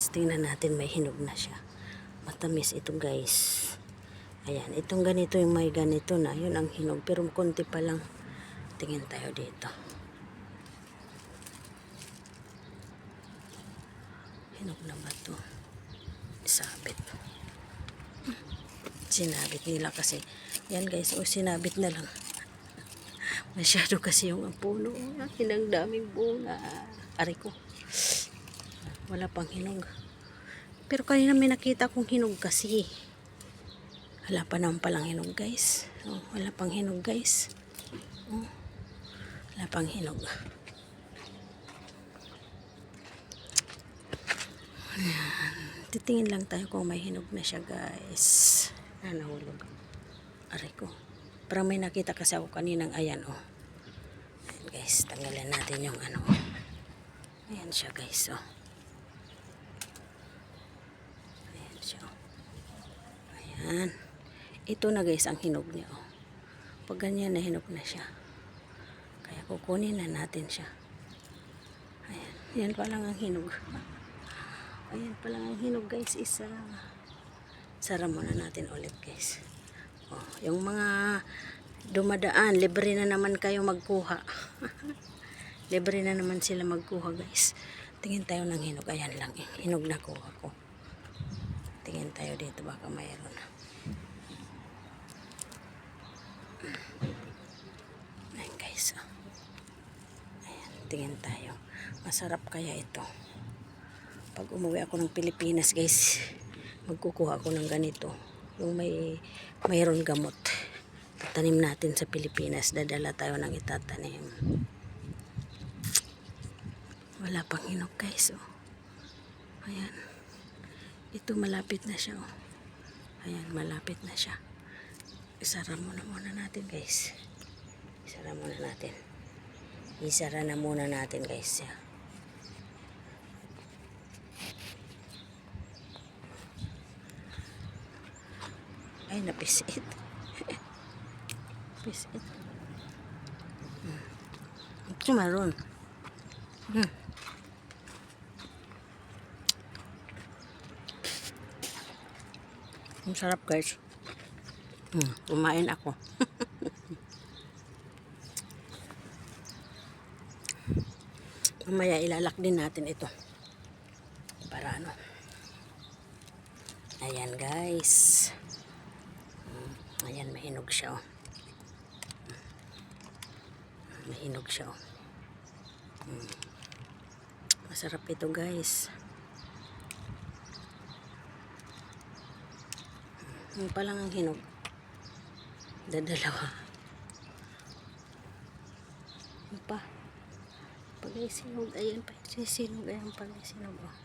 guys, tingnan natin, may hinog na siya. Matamis ito guys. Ayan, itong ganito yung may ganito na, yun ang hinog. Pero konti pa lang. Tingin tayo dito. Hinog na ba ito? Sabit. Sinabit nila kasi. Yan guys, sinabit na lang. Masyado kasi yung puno. Ang daming bunga. Aray ko. Wala pang hinog. Pero kanina may nakita kong hinog kasi. Wala pa naman palang hinog guys. Oh, wala pang hinog guys. Oh, wala pang hinog. Ayan. Titingin lang tayo kung may hinog na siya guys. Nahulog. Aray ko. Parang may nakita kasi ako kaninang ayan oh. Ayan guys, tanggalin natin yung ano. Ayan siya guys oh. Ayan siya oh. Ayan. Ito na guys ang hinog niya oh. Pag ganyan na hinog na siya. Kaya kukunin na natin siya. Ayan. Yan pa lang ang hinog. Ayan pa lang ang hinog guys. Isa. Sara muna natin ulit guys. Oh, yung mga dumadaan, libre na naman kayo magkuha. Libre na naman sila magkuha guys. Tingin tayo ng hinog. Ayan lang. Hinog na kuha ko. Tingin tayo dito baka mayroon. Ayan guys. Ayan, tingin tayo. Masarap kaya ito. Pag umuwi ako ng Pilipinas guys, magkukuha ako ng ganito. Yung mayroon gamot. Tatanim natin sa Pilipinas. Dadala tayo ng itatanim. Wala pang hinog guys oh. Ayan. Ito malapit na siya oh. Ayan, malapit na siya. Isara muna natin guys. Isara muna natin. Isara na muna natin guys. Ay, napisit. Pisit. Ito maroon. Ang sarap guys. Kumain ako. Mamaya ilalak din natin ito. Para ano. Ayan guys. Ayan, mahinog siya oh. Mahinog siya oh. Masarap ito guys. Yung pa lang ang hinog. Dadalawa. Yung pa. Pag ay sinog, ayan pa. Sinog, ayan pag ay sinog oh.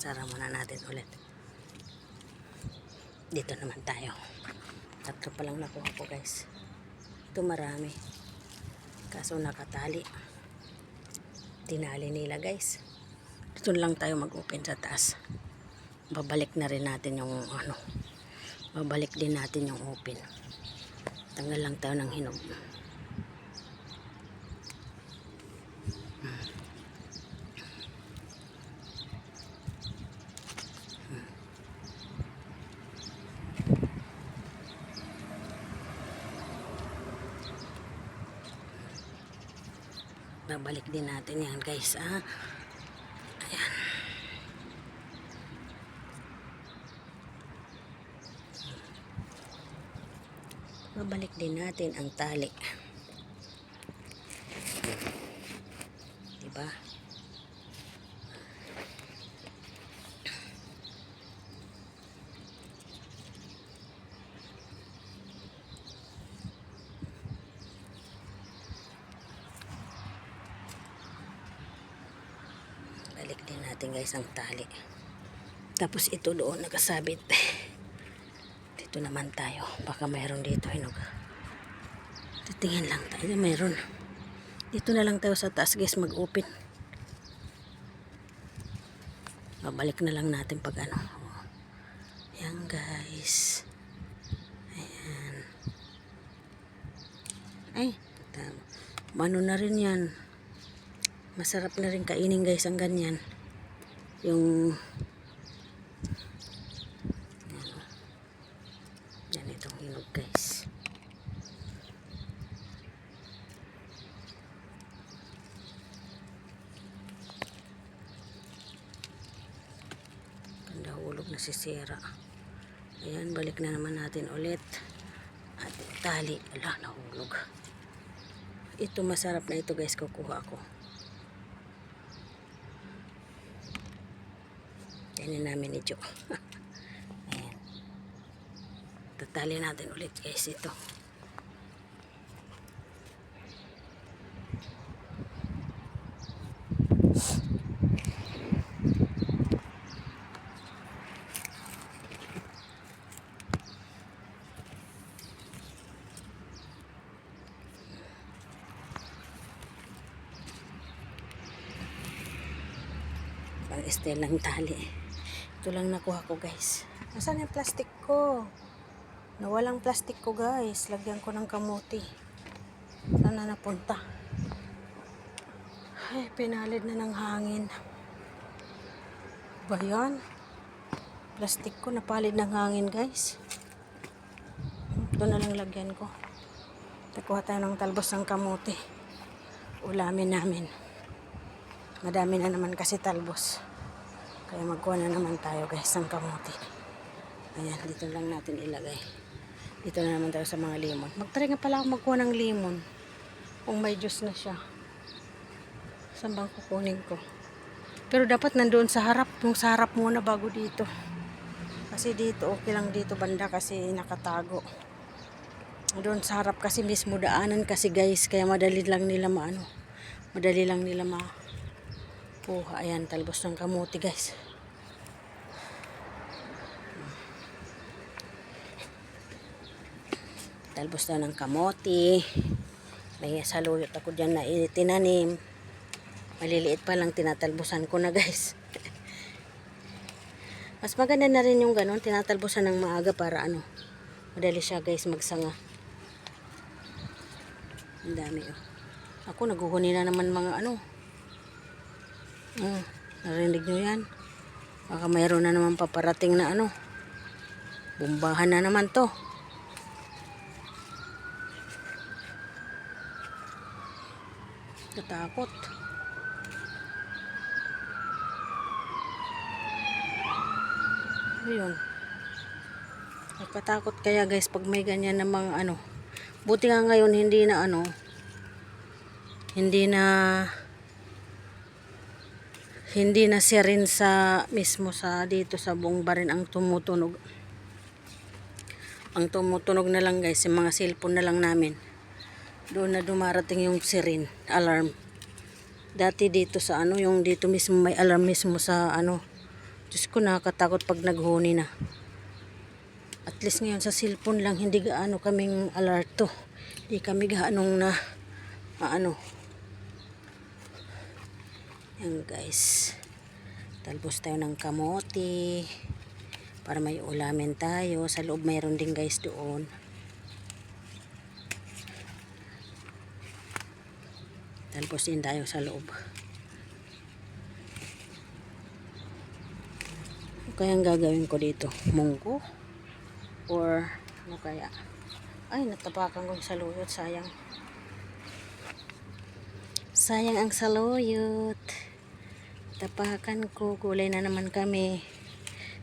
Sara muna natin ulit. Dito naman tayo. Tatlo pa lang nakuha ko guys. Ito marami. Kaso nakatali. Tinali nila guys. Dito lang tayo mag-open sa taas. Babalik na rin natin yung ano. Babalik din natin yung open. Tanggal lang tayo ng hinog. Babalik din natin yan guys ah. Ayan. Babalik din natin ang tali. Diba? Balik din natin guys ang tali. Tapos ito doon nakasabit. Dito naman tayo. Baka mayroon dito hinog. Titingin lang tayo. Mayroon. Dito na lang tayo sa taas guys mag-open. Babalik na lang natin pag ano. Yan guys. Ayan. Ay, tama. Ano na rin yan. Masarap na rin kainin guys ang ganyan. Yung yan itong hinog guys. Ganda, hulog na si Sierra. Ayan, balik na naman natin ulit. At tali, ala, nahulog. Ito masarap na ito guys, kukuha ako. Tingnan namin ito. Ayan. Tatali natin ulit guys ito. Pang-style ng tali. Ito lang nakuha ko guys. Nasaan yung plastic ko? Nawalang plastic ko guys. Lagyan ko ng kamuti. Saan na napunta? Ay, pinalid na ng hangin. Ba yan? Plastic ko napalid ng hangin guys. Ito na lang lagyan ko. Nakuha tayo ng talbos ng kamuti. Ulamin namin. Madami na naman kasi talbos. Kaya magkuha na naman tayo guys ng kamuti. Ayan, dito lang natin ilagay. Dito na naman tayo sa mga limon. Magtry nga pala ako magkuha ng limon. Kung may juice na siya. Saan bang kukunin ko? Pero dapat nandoon sa harap. Yung sa harap muna bago dito. Kasi dito, okay lang dito banda kasi nakatago. Doon sa harap kasi mismo daanan kasi guys. Kaya madali lang nila maano. Madali lang nila kuha. Ayan, talbos ng kamuti guys. Talbos na ng kamuti. May saluyot ako dyan na tinanim. Maliliit pa lang, tinatalbosan ko na guys. Mas maganda na rin yung ganun, tinatalbosan ng maaga para ano, madali siya guys magsanga. Ang dami oh. Ako naguhuni na naman mga ano. Narinig nyo yan? Baka mayroon na naman paparating na ano. Bumbahan na naman to. Natakot. Ayun. Nagkatakot kaya guys pag may ganyan na mga ano. Buti nga ngayon hindi na ano. Hindi na sirin sa mismo sa dito sa buong barin ang tumutunog. Ang tumutunog na lang guys, yung mga cellphone na lang namin. Doon na dumarating yung sirin, alarm. Dati dito sa ano, yung dito mismo may alarm mismo sa ano. Diyos ko, nakakatakot pag naghuni na. At least ngayon sa cellphone lang, hindi gaano kaming alerto. Hindi kami gaanong na ano. Yan guys. Talbos tayo ng kamote. Para may ulamin tayo. Sa loob mayroon din guys doon. Talbos din tayo sa loob. Ano kayang gagawin ko dito? Munggo? Or ano kaya? Ay, natapakan ko yung saluyot. Sayang. Sayang ang saluyot. Tapakan ko. Gulay na naman kami.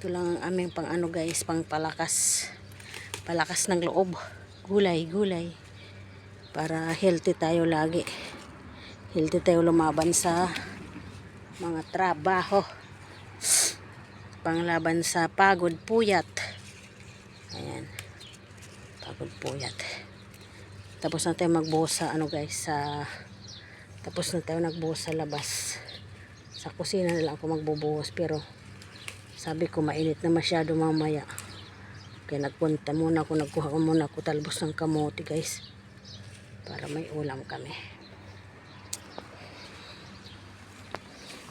Ito lang ang aming pang ano guys. Pang palakas. Palakas ng loob. Gulay, gulay. Para healthy tayo lagi. Healthy tayo lumaban sa mga trabaho. Panglaban sa pagod, puyat. Ayan. Pagod, puyat. Tapos na tayo magbuhos sa ano guys. Tapos na tayo nagbuhos sa labas. Sa kusina na lang ako magbubuhos. Pero sabi ko mainit na masyado mamaya. Kaya nagpunta muna ako. Nagkuha ko muna ako talbos ng kamote guys. Para may ulam kami.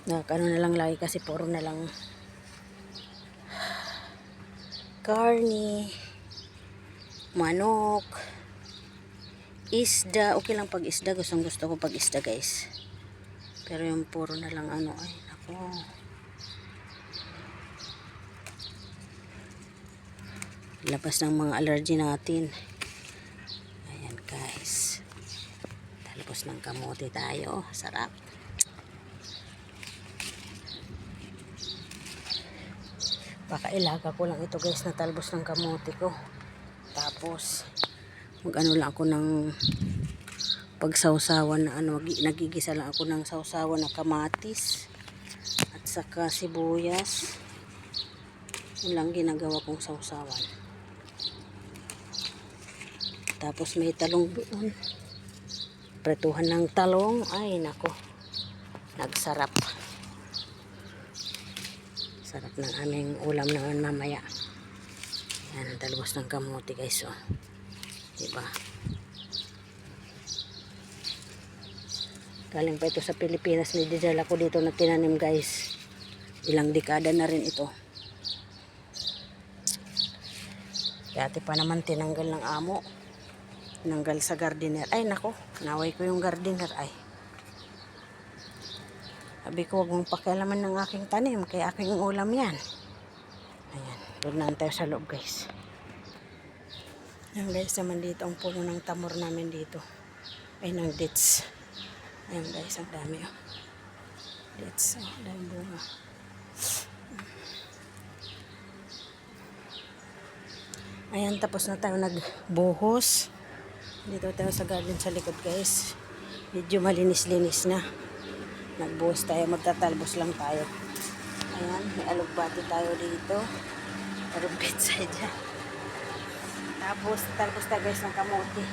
Ano na lang lagi kasi puro na lang karne, manok, isda, okay lang pag isda, gustong gusto ko pag isda guys, pero yung puro na lang ano, ay nako, labas ng mga allergy natin. Ayan guys, talbos ng kamote tayo, sarap. Baka ilaga ko lang ito guys na talbos ng kamote ko, tapos mag ano lang ako ng pagsawsawan na ano, nagigisa lang ako ng sawsawan na kamatis at saka sibuyas. Yun lang ginagawa kong sawsawan. Tapos may talong doon, pretuhan ng talong, ay nako, nagsarap. Sarap ng aming ulam naman mamaya. Yan ang talbos ng kamote guys, oh. Diba? Galing pa ito sa Pilipinas, nididala ko dito na tinanim guys. Ilang dekada na rin ito. Dati pa naman tinanggal ng amo. Tinanggal sa gardener. Ay nako, naway ko yung gardener ay. Sabi ko, huwag mong pakialaman ng aking tanim, kaya aking ulam yan. Ayan, doon na tayo sa loob guys. Ayan guys, naman dito ang puno ng tamor namin dito. Ay, ng dates. Ayan guys, ang dami oh. Dates, oh, dami bunga. Ayan, tapos na tayo nagbuhos. Dito tayo sa garden sa likod guys. Medyo malinis-linis na. Nagbuhos tayo, magtatalbos lang tayo. Ayan, may alugbati tayo dito. Alugbit sa dyan. Tapos, talbos tayo guys ng kamote.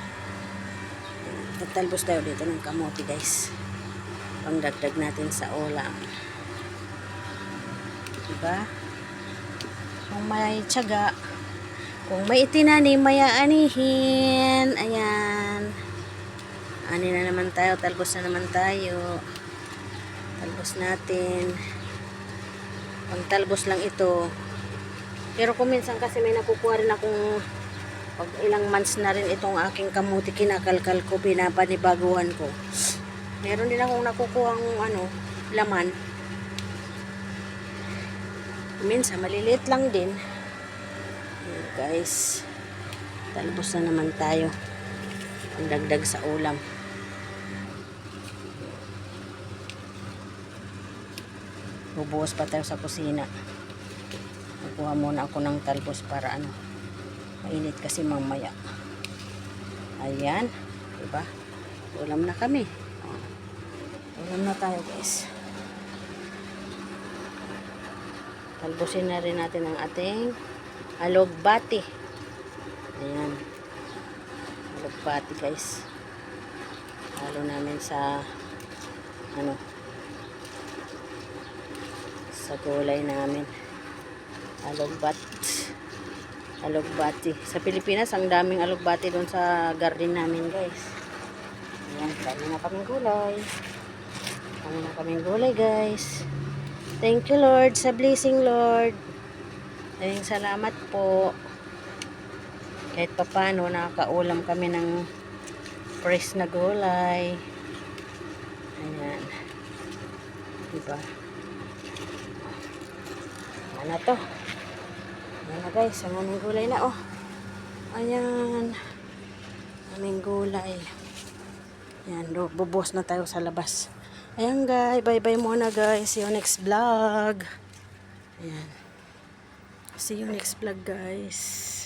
Tatalbos tayo dito ng kamote guys. Pangdagdag natin sa ulam. Diba? Kung may tiyaga, kung may itinanim, may aanihin. Ayan. Ani na naman tayo, talbos na naman tayo. Talbos natin. Pang talbos lang ito. Pero kung minsan kasi may nakukuha rin akong pag ilang months na rin itong aking kamuti, kinakalkal ko, pinapanibaguhan ko. Meron din akong nakukuha ng ano, laman. Minsan maliliit lang din. Ayan guys. Talbos na naman tayo. Ang dagdag sa ulam. Bubuhos pa tayo sa kusina. Nakuha muna ako ng talbos para ano, mainit kasi mamaya. Ayan, diba? Ulam na kami. Ulam na tayo guys. Talbosin na rin natin ang ating alugbati. Ayan. Alugbati guys. Halo namin sa ano, sa gulay namin. Alugbati. Sa Pilipinas, ang daming alugbati doon sa garden namin guys. Ayan, dami na kaming gulay. Dami na kaming gulay guys. Thank you Lord sa blessing Lord. Maraming salamat po. Kahit papano nakakaulam kami ng fresh na gulay. Ayan. Diba? Ano to? Ayan na guys, ang aming gulay na oh. Ayan. Aming gulay. Ayan, bubuhos na tayo sa labas. Ayan guys, bye-bye muna guys. See you next vlog. Ayan. See you next vlog guys.